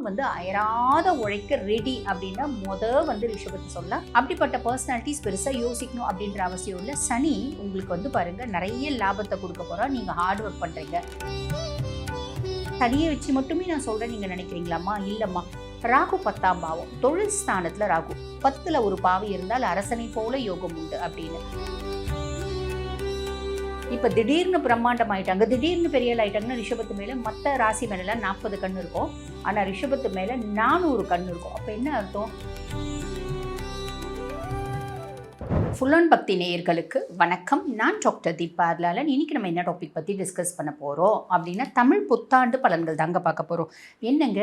வந்து அயராத உழைக்க ரெடி அப்படின்னா வந்து ரிஷபத்தை சொல்லலாம். அப்படிப்பட்ட பர்சனாலிட்டிஸ் பெருசாக யோசிக்கணும் அப்படின்ற அவசியம் இல்லை. சனி உங்களுக்கு வந்து பாருங்க நிறைய லாபத்தை கொடுக்க போறா. நீங்க ஹார்ட் ஒர்க் பண்றீங்க. சனியை வச்சு மட்டுமே நான் சொல்றேன் நீங்க நினைக்கிறீங்களாம்மா? இல்லம்மா. ராகு 10ஆம் பாவம், தொழில் ஸ்தானத்துல ராகு. 10ல் ஒரு பாவி இருந்தால் அரசனை போல யோகம் உண்டு அப்படின்னு. இப்ப திடீர்னு பிரம்மாண்டம் ஆயிட்டாங்க, திடீர்னு பெரிய ஆயிட்டாங்கன்னா ரிஷபத்து மேல மற்ற ராசி மேல 40 கண் இருக்கும், ஆனா ரிஷபத்து மேல 400 கண் இருக்கும். அப்ப என்ன அர்த்தம்? ஃபுல் ஆன் பக்தி நேயர்களுக்கு வணக்கம். நான் டாக்டர் தீபா அர்லாலன். இன்னைக்கு நம்ம என்ன டாபிக் பற்றி டிஸ்கஸ் பண்ண போகிறோம் அப்படின்னா, தமிழ் புத்தாண்டு பலன்கள் தாங்க பார்க்க போகிறோம். என்னங்க,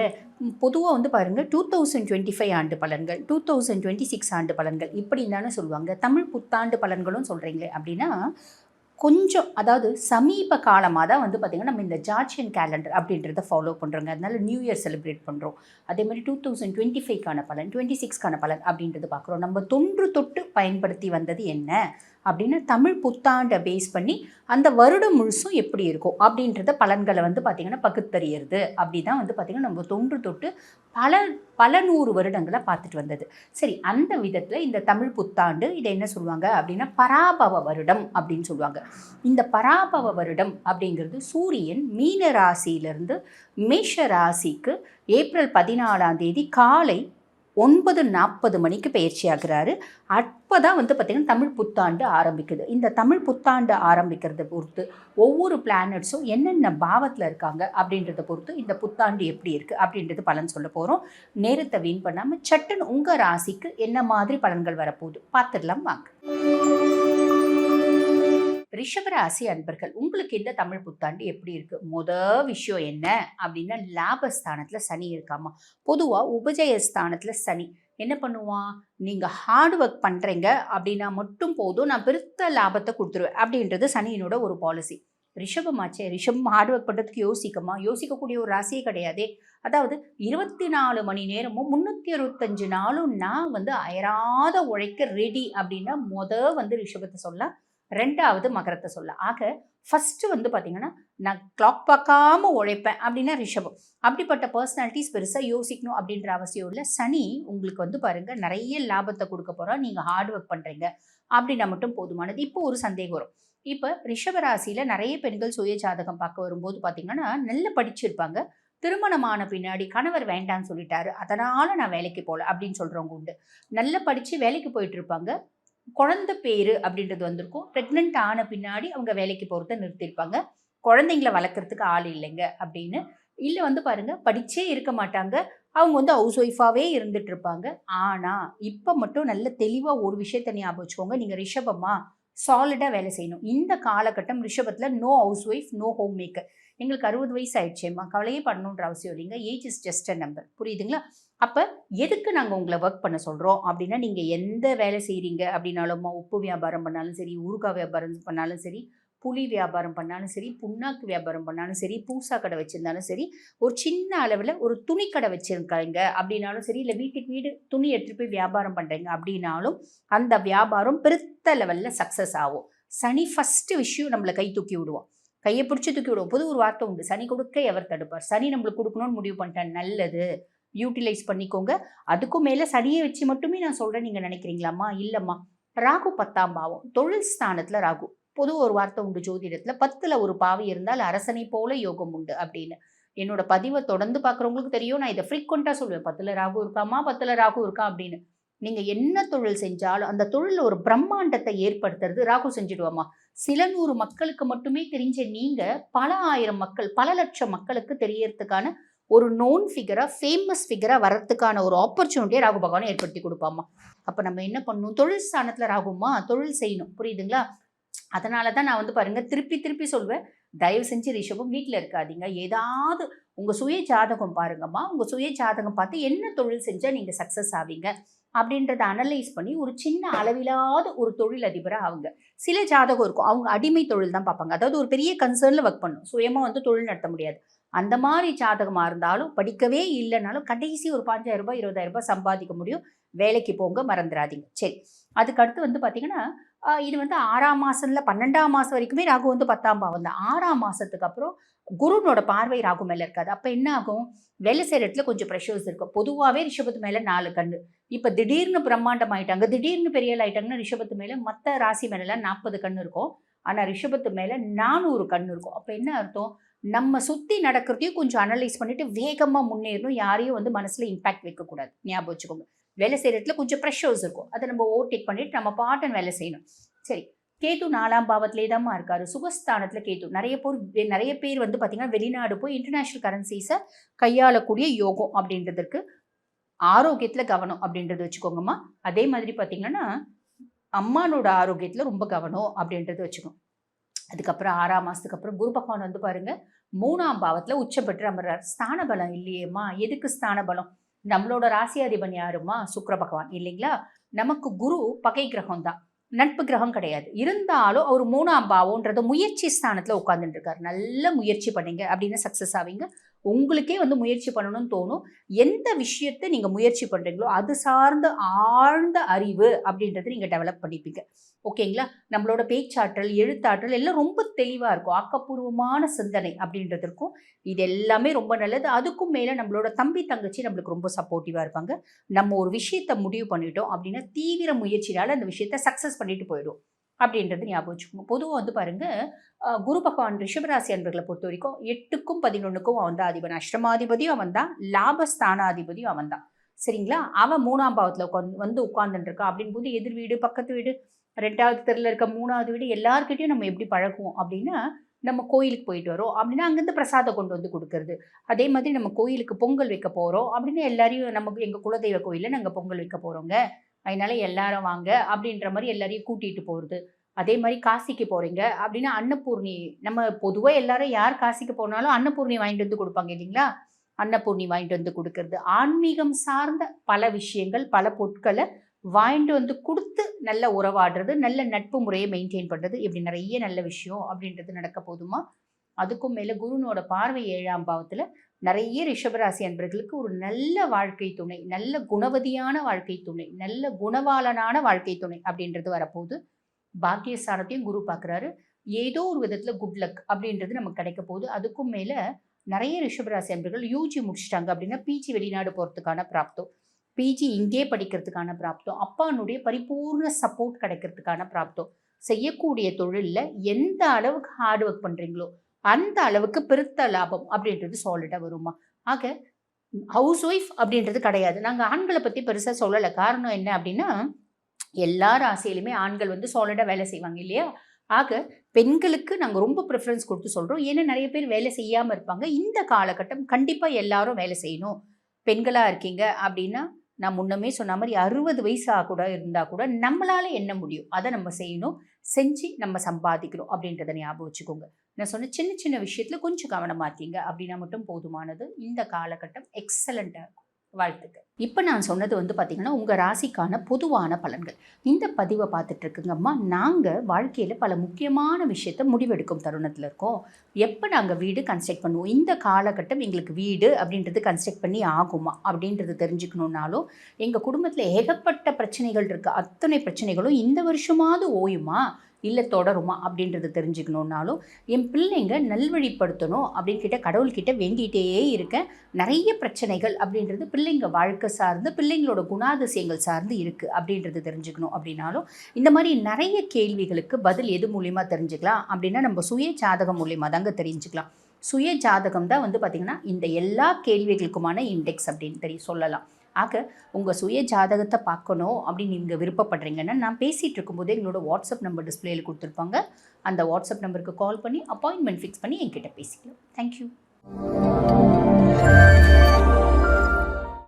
பொதுவாக வந்து பாருங்கள் 2025 ஆண்டு பலன்கள், 2026 ஆண்டு பலன்கள் இப்படின்னு தானே சொல்லுவாங்க. தமிழ் புத்தாண்டு பலன்களும் சொல்கிறீங்களே அப்படின்னா கொஞ்சம், அதாவது சமீப காலமாக தான் வந்து பார்த்திங்கன்னா நம்ம இந்த ஜார்ஜியன் கேலண்டர் அப்படின்றத ஃபாலோ பண்ணுறோங்க. அதனால நியூ இயர் செலிப்ரேட் பண்ணுறோம். அதே மாதிரி 2025க்கான பலன், 26க்கான பலன் அப்படின்றது பார்க்குறோம். நம்ம தொன்று தொட்டு பயன்படுத்தி வந்தது என்ன அப்படின்னு தமிழ் புத்தாண்டை பேஸ் பண்ணி அந்த வருடம் முழுசும் எப்படி இருக்கும் அப்படின்றத பலன்களை வந்து பார்த்திங்கன்னா பகுத்தறியறது. அப்படி தான் வந்து பார்த்திங்கன்னா நம்ம தொன்று தொட்டு பல நூறு வருடங்களை பார்த்துட்டு வந்தது. சரி, அந்த விதத்தில் இந்த தமிழ் புத்தாண்டு இதை என்ன சொல்லுவாங்க அப்படின்னா பராபவ வருடம் அப்படின்னு சொல்லுவாங்க. இந்த பராபவ வருடம் அப்படிங்கிறது சூரியன் மீன ராசியிலிருந்து மேஷ ராசிக்கு ஏப்ரல் 14ஆம் தேதி காலை 9:40 மணிக்கு பயிற்சி ஆகிறாரு. அப்போ தான் வந்து பார்த்திங்கன்னா தமிழ் புத்தாண்டு ஆரம்பிக்குது. இந்த தமிழ் புத்தாண்டு ஆரம்பிக்கிறத பொறுத்து ஒவ்வொரு பிளானட்ஸும் என்னென்ன பாவத்தில் இருக்காங்க அப்படின்றத பொறுத்து இந்த புத்தாண்டு எப்படி இருக்குது அப்படின்றது பலன் சொல்ல போகிறோம். நேரத்தை வீண் பண்ணாமல் சட்டுன்னு உங்கள் ராசிக்கு என்ன மாதிரி பலன்கள் வரப்போகுது பார்த்துடலாம் வாங்க. ரிஷபராசி அன்பர்கள், உங்களுக்கு இந்த தமிழ் புத்தாண்டு எப்படி இருக்கு? விஷயம் என்ன அப்படின்னா, லாபஸ்தானத்துல சனி இருக்காமா. பொதுவா உபஜயஸ்தானத்துல சனி என்ன பண்ணுவான்? நீங்க ஹார்ட் ஒர்க் பண்றீங்க அப்படின்னா மட்டும் போதும், நான் பெருத்த லாபத்தை கொடுத்துருவேன் அப்படின்றது சனியினோட ஒரு பாலிசி. ரிஷபமாச்சே, ரிஷபம் ஹார்ட் ஒர்க் பண்றதுக்கு யோசிக்கக்கூடிய ஒரு ராசியே கிடையாதே. அதாவது 24 மணி நேரமும் 365 நாளும் நான் வந்து அயராத உழைக்க ரெடி அப்படின்னா வந்து ரிஷபத்தை சொல்லலாம். 2வது மகரத்தை சொல்ல. ஆக ஃபர்ஸ்ட் வந்து பார்த்தீங்கன்னா நான் கிளாக் பார்க்காம உழைப்பேன் அப்படின்னா ரிஷபம். அப்படிப்பட்ட பர்சனாலிட்டிஸ் பெருசாக யோசிக்கணும் அப்படின்ற அவசியம் இல்லை. சனி உங்களுக்கு வந்து பாருங்க நிறைய லாபத்தை கொடுக்க போறா. நீங்கள் ஹார்ட் ஒர்க் பண்ணுறீங்க அப்படின்னா மட்டும் போதுமானது. இப்போ ஒரு சந்தேகம் வரும். இப்போ ரிஷபராசியில் நிறைய பெண்கள் சுய ஜாதகம் பார்க்க வரும்போது பார்த்தீங்கன்னா நல்ல படிச்சிருப்பாங்க, திருமணமான பின்னாடி கணவர் வேண்டான்னு சொல்லிட்டாரு, அதனால நான் வேலைக்கு போகல அப்படின்னு சொல்றவங்க உண்டு. நல்ல படித்து வேலைக்கு போயிட்டு இருப்பாங்க, குழந்தை பேரு அப்படின்றது வந்திருக்கும், ப்ரெக்னென்ட் ஆன பின்னாடி அவங்க வேலைக்கு போகிறத நிறுத்திருப்பாங்க, குழந்தைங்களை வளர்க்குறதுக்கு ஆள் இல்லைங்க அப்படின்னு. இல்லை வந்து பாருங்க படிச்சே இருக்க மாட்டாங்க, அவங்க வந்து ஹவுஸ் ஒய்ஃபாகவே இருந்துட்டு இருப்பாங்க. ஆனால் இப்போ மட்டும் நல்ல தெளிவாக ஒரு விஷயத்தை ஞாபகம் வச்சுக்கோங்க. நீங்கள் ரிஷபமா சாலிடாக வேலை செய்யணும். இந்த காலகட்டம் ரிஷபத்தில் no housewife, no homemaker. எங்களுக்கு 60 வயசு ஆயிடுச்சேம்மா, கவலையே பண்ணணுன்ற அவசியம் இல்லைங்க. Age is just a number, புரியுதுங்களா? அப்போ எதுக்கு நாங்கள் உங்களை ஒர்க் பண்ண சொல்கிறோம் அப்படின்னா, நீங்கள் எந்த வேலை செய்கிறீங்க அப்படின்னாலும், உப்பு வியாபாரம் பண்ணாலும் சரி, ஊறுகாய் வியாபாரம் பண்ணாலும் சரி, புளி வியாபாரம் பண்ணாலும் சரி, புண்ணாக்கு வியாபாரம் பண்ணாலும் சரி, பூசா கடை வச்சுருந்தாலும் சரி, ஒரு சின்ன அளவில் ஒரு துணி கடை வச்சுருக்காங்க அப்படின்னாலும் சரி, இல்லை வீட்டுக்கு வீடு துணி எடுத்துகிட்டு போய் வியாபாரம் பண்ணுறீங்க அப்படின்னாலும் அந்த வியாபாரம் பெருத்த லெவலில் சக்ஸஸ் ஆகும். சனி ஃபஸ்ட்டு விஷயம் நம்மளை கை தூக்கி விடுவோம், கையை பிடிச்சி தூக்கி விடுவோம். பொது ஒரு வார்த்தை உண்டு, சனி கொடுக்க எவர் தடுப்பார். சனி நம்மளுக்கு கொடுக்கணும்னு முடிவு பண்ணிட்டேன், நல்லது, யூட்டிலைஸ் பண்ணிக்கோங்க. அதுக்கும் மேலே சனியை வச்சு மட்டுமே நான் சொல்கிறேன் நீங்கள் நினைக்கிறீங்களாம்மா? இல்லைம்மா. ராகு 10ஆம் பாவம், தொழில் ஸ்தானத்தில் ராகு. பொது ஒரு வார்த்தை உண்டு ஜோதிடத்தில், 10ல் ஒரு பாவி இருந்தால் அரசனை போல யோகம் உண்டு அப்படின்னு. என்னோட பதிவை தொடர்ந்து பார்க்குறவங்களுக்கு தெரியும், நான் இதை ஃப்ரீக்வெண்ட்டாக சொல்லுவேன், 10ல் ராகு இருக்காமா, 10ல் ராகு இருக்கா அப்படின்னு. நீங்கள் என்ன தொழில் செஞ்சாலும் அந்த தொழிலில் ஒரு பிரம்மாண்டத்தை ஏற்படுத்துறது ராகு செஞ்சுடுவாமா. சில 100 மக்களுக்கு மட்டுமே தெரிஞ்ச நீங்கள் பல ஆயிரம் மக்கள், பல லட்சம் மக்களுக்கு தெரியறதுக்கான ஒரு நோன் ஃபிகரா, ஃபேமஸ் ஃபிகரா வரத்துக்கான ஒரு ஆப்பர்ச்சுனிட்டியை ராகு பகவான் ஏற்படுத்தி கொடுப்பாமா. அப்போ நம்ம என்ன பண்ணணும்? தொழில் ஸ்தானத்தில் ராகுமா, தொழில் செய்யணும், புரியுதுங்களா? அதனால தான் நான் வந்து பாருங்க திருப்பி சொல்வேன், தயவு செஞ்சு ரிஷபம் வீட்டில் இருக்காதீங்க. ஏதாவது உங்கள் சுய ஜாதகம் பாருங்கம்மா, உங்கள் சுய ஜாதகம் பார்த்து என்ன தொழில் செஞ்சால் நீங்கள் சக்ஸஸ் ஆவீங்க அப்படின்றத அனலைஸ் பண்ணி ஒரு சின்ன அளவிலாத ஒரு தொழில் அதிபராக ஆகுங்க. சில ஜாதகம் இருக்கும், அவங்க அடிமை தொழில் தான் பார்ப்பாங்க, அதாவது ஒரு பெரிய கன்சர்னில் ஒர்க் பண்ணணும், சுயமாக வந்து தொழில் நடத்த முடியாது. அந்த மாதிரி ஜாதகமாக இருந்தாலும் படிக்கவே இல்லைனாலும் கடைசி ஒரு 5,000 ரூபாய் 20,000 ரூபாய் சம்பாதிக்க முடியும். வேலைக்கு போங்க, மறந்துடாதீங்க. சரி, அதுக்கடுத்து வந்து பார்த்தீங்கன்னா இது வந்து 6ஆம் மாதம்ல 12ஆம் மாதம் வரைக்குமே ராகு வந்து 10ஆம் பாவம் தான். 6ஆம் மாதத்துக்கு அப்புறம் குருனோட பார்வை ராகு மேல இருக்காது. அப்ப என்ன ஆகும்? வேலை செய்யற இடத்துல கொஞ்சம் ப்ரெஷர்ஸ் இருக்கும். பொதுவாவே ரிஷபத்து மேல 4 கண்ணு. இப்ப திடீர்னு பிரம்மாண்டம் ஆயிட்டாங்க, திடீர்னு பெரிய ஆள் ஆயிட்டாங்கன்னா ரிஷபத்து மேல மத்த ராசி மேலலாம் 40 கண்ணு இருக்கும். ஆனா ரிஷபத்து மேல 400 கண்ணு இருக்கும். அப்ப என்ன அர்த்தம்? நம்ம சுத்தி நடக்கிறதையும் கொஞ்சம் அனலைஸ் பண்ணிட்டு வேகமா முன்னேறணும். யாரையும் வந்து மனசுல இம்பாக்ட் வைக்கக்கூடாது. ஞாபகம் வச்சுக்கோங்க. வேலை செய்யற இடத்துல கொஞ்சம் ப்ரெஷர்ஸ் இருக்கும். அதை நம்ம ஓவர்டேக் பண்ணிட்டு நம்ம பாட்டன் வேலை செய்யணும். சரி, கேது 4ஆம் பாவத்திலே தான்மா இருக்காரு. சுகஸ்தானத்துல கேது. நிறைய பேர் வந்து பாத்தீங்கன்னா வெளிநாடு போய் இன்டர்நேஷனல் கரன்சிஸை கையாளக்கூடிய யோகம் அப்படின்றதுக்கு ஆரோக்கியத்துல கவனம் அப்படின்றது வச்சுக்கோங்கம்மா. அதே மாதிரி பாத்தீங்கன்னா அம்மானோட ஆரோக்கியத்துல ரொம்ப கவனம் அப்படின்றது வச்சுக்கோங்க. அதுக்கப்புறம் 6ஆம் மாசத்துக்கு அப்புறம் குரு பகவான் வந்து பாருங்க 3ஆம் பாவத்துல உச்சம் பெற்று அமர்றார். ஸ்தான பலம் இல்லையேம்மா. எதுக்கு ஸ்தான பலம்? நம்மளோட ராசியாதிபன் யாருமா? சுக்கிர பகவான் இல்லைங்களா? நமக்கு குரு பகை கிரகம் தான், நட்பு கிரகம் கிடையாது. இருந்தாலும் அவர் 3ஆம் பாவம்ன்றது முயற்சி ஸ்தானத்துல உட்கார்ந்துட்டு இருக்காரு. நல்ல முயற்சி பண்ணீங்க அப்படின்னு சக்சஸ் ஆவீங்க. உங்களுக்கே வந்து முயற்சி பண்ணணும்னு தோணும். எந்த விஷயத்தை நீங்க முயற்சி பண்றீங்களோ அது சார்ந்த ஆழ்ந்த அறிவு அப்படின்றது நீங்க டெவலப் பண்ணிப்பீங்க. ஓகேங்களா? நம்மளோட பேச்சாற்றல், எழுத்தாற்றல் எல்லாம் ரொம்ப தெளிவா இருக்கும். ஆக்கப்பூர்வமான சிந்தனை அப்படின்றது இருக்கும். இது எல்லாமே ரொம்ப நல்லது. அதுக்கும் மேல நம்மளோட தம்பி தங்கச்சி நம்மளுக்கு ரொம்ப சப்போர்ட்டிவா இருப்பாங்க. நம்ம ஒரு விஷயத்த முடிவு பண்ணிட்டோம் அப்படின்னா தீவிர முயற்சியால அந்த விஷயத்த சக்சஸ் பண்ணிட்டு போயிடும் அப்படின்றது ஞாபகம் வச்சுக்கோங்க. பொதுவாக வந்து பாருங்க, குரு பகவான் ரிஷபராசி அன்பர்களை பொறுத்த வரைக்கும் 8க்கும் 11க்கும் அவன் தான் அதிபன். அஷ்டமாதிபதியும் அவன் தான், லாபஸ்தானாதிபதியும் அவன் தான். சரிங்களா? அவன் 3ஆம் பாவத்துல வந்து உட்கார்ந்துட்டு இருக்கான் அப்படின் போது எதிர் வீடு, பக்கத்து வீடு, 2வது தெருல இருக்க 3வது வீடு எல்லார்கிட்டையும் நம்ம எப்படி பழகுவோம் அப்படின்னா, நம்ம கோயிலுக்கு போயிட்டு வரோம் அப்படின்னா அங்கேருந்து பிரசாதம் கொண்டு வந்து கொடுக்கறது. அதே மாதிரி நம்ம கோயிலுக்கு பொங்கல் வைக்க போகிறோம் அப்படின்னா எல்லாரையும் நமக்கு எங்கள் குலதெய்வ கோயிலில் நாங்கள் பொங்கல் வைக்க போகிறோங்க, அதனால எல்லாரும் வாங்க அப்படின்ற மாதிரி எல்லாரையும் கூட்டிகிட்டு போகிறது. அதே மாதிரி காசிக்கு போகிறீங்க அப்படின்னா அன்னபூர்ணி, நம்ம பொதுவாக எல்லாரும் யார் காசிக்கு போனாலும் அன்னபூர்ணி வாங்கிட்டு வந்து கொடுப்பாங்க இல்லைங்களா? அன்னபூர்ணி வாங்கிட்டு வந்து கொடுக்கறது. ஆன்மீகம் சார்ந்த பல விஷயங்கள், பல பொருட்களை வாங்கிட்டு வந்து கொடுத்து நல்ல உறவாடுறது, நல்ல நட்பு முறையை மெயின்டைன் பண்ணுறது, இப்படி நிறைய நல்ல விஷயம் அப்படின்றது நடக்க போதுமா. அதுக்கும் மேலே குருனோட பார்வை 7ஆம் பாவத்தில் நிறைய ரிஷபராசி அன்பர்களுக்கு ஒரு நல்ல வாழ்க்கை துணை, நல்ல குணவதியான வாழ்க்கை துணை, நல்ல குணவாளனான வாழ்க்கை துணை அப்படின்றது வரப்போகுது. பாக்கியஸ்தானத்தையும் குரு பார்க்குறாரு. ஏதோ ஒரு விதத்தில் குட் லக் அப்படின்றது நமக்கு கிடைக்க போகுது. அதுக்கும் மேலே நிறைய ரிஷபராசி அன்பர்கள் யூஜி முடிச்சிட்டாங்க அப்படின்னா பிஜி வெளிநாடு போகிறதுக்கான பிராப்தம், பிஜி இங்கே படிக்கிறதுக்கான பிராப்தம், அப்பானுடைய பரிபூர்ண சப்போர்ட் கிடைக்கிறதுக்கான பிராப்தம், செய்யக்கூடிய தொழிலில் எந்த அளவுக்கு ஹார்ட் ஒர்க் பண்ணுறீங்களோ அந்த அளவுக்கு பெருத்த லாபம் அப்படின்றது சாலிடாக வருமா. ஆக ஹவுஸ் ஒய்ஃப் அப்படின்றது கிடையாது. நாங்கள் ஆண்களை பற்றி பெருசாக சொல்லலை. காரணம் என்ன அப்படின்னா, எல்லா ராசியிலுமே ஆண்கள் வந்து சாலிடாக வேலை செய்வாங்க இல்லையா? ஆக பெண்களுக்கு நாங்கள் ரொம்ப ப்ரிஃபரன்ஸ் கொடுத்து சொல்கிறோம். ஏன்னா நிறைய பேர் வேலை செய்யாமல் இருப்பாங்க. இந்த காலகட்டம் கண்டிப்பாக எல்லாரும் வேலை செய்யணும். பெண்களாக இருக்கீங்க அப்படின்னா, நான் முன்னமே சொன்ன மாதிரி 60 வயசாக கூட இருந்தால் கூட நம்மளால என்ன முடியும் அதை நம்ம செய்யணும், செஞ்சு நம்ம சம்பாதிக்கணும் அப்படின்றத ஞாபகம் வச்சுக்கோங்க. நான் சொன்ன சின்ன சின்ன விஷயத்தில் கொஞ்சம் கவனமாத்தீங்க அப்படின்னா மட்டும் போதுமானது. இந்த காலகட்டம் எக்ஸலண்ட்டாக இருக்கும். வாழ்த்துக்கள். இப்போ நான் சொன்னது வந்து பார்த்திங்கன்னா உங்கள் ராசிக்கான பொதுவான பலன்கள். இந்த பதிவை பார்த்துட்டு இருக்குங்கம்மா, நாங்கள் வாழ்க்கையில் பல முக்கியமான விஷயத்தை முடிவெடுக்கும் தருணத்தில் இருக்கோம். எப்போ நாங்கள் வீடு கன்ஸ்ட்ரக்ட் பண்ணுவோம், இந்த காலகட்டம் எங்களுக்கு வீடு அப்படின்றது கன்ஸ்ட்ரக்ட் பண்ணி ஆகுமா அப்படின்றது தெரிஞ்சுக்கணுன்னாலும், எங்கள் குடும்பத்தில் ஏகப்பட்ட பிரச்சனைகள் இருக்குது, அத்தனை பிரச்சனைகளும் இந்த வருஷமாவது ஓயுமா இல்லை தொடருமா அப்படின்றத தெரிஞ்சுக்கணுன்னாலும், என் பிள்ளைங்க நல்வழிப்படுத்தணும் அப்படின்னு கடவுள்கிட்ட வேண்டிகிட்டே இருக்கேன். நிறைய பிரச்சனைகள் அப்படின்றது பிள்ளைங்க வாழ்க்கை சார்ந்து, பிள்ளைங்களோட குணாதிசயங்கள் சார்ந்து இருக்குது அப்படின்றது தெரிஞ்சுக்கணும் அப்படின்னாலும், இந்த மாதிரி நிறைய கேள்விகளுக்கு பதில் எது மூலிமா தெரிஞ்சுக்கலாம் அப்படின்னா நம்ம சுய ஜாதகம் மூலிமா தாங்க தெரிஞ்சுக்கலாம். சுய ஜாதகம் தான் வந்து பார்த்திங்கன்னா இந்த எல்லா கேள்விகளுக்குமான இண்டெக்ஸ் அப்படின்னு சொல்லலாம். ஆக உங்கள் சுய ஜாதகத்தை பார்க்கணும் அப்படின்னு நீங்கள் விருப்பப்படுறீங்கன்னா, நான் பேசிகிட்டு இருக்கும்போது எங்களோட வாட்ஸ்அப் நம்பர் டிஸ்பிளேயில் கொடுத்துருப்பாங்க. அந்த வாட்ஸ்அப் நம்பருக்கு கால் பண்ணி அப்பாயின்மெண்ட் ஃபிக்ஸ் பண்ணி என்கிட்ட பேசிக்கலாம். தேங்க்யூ.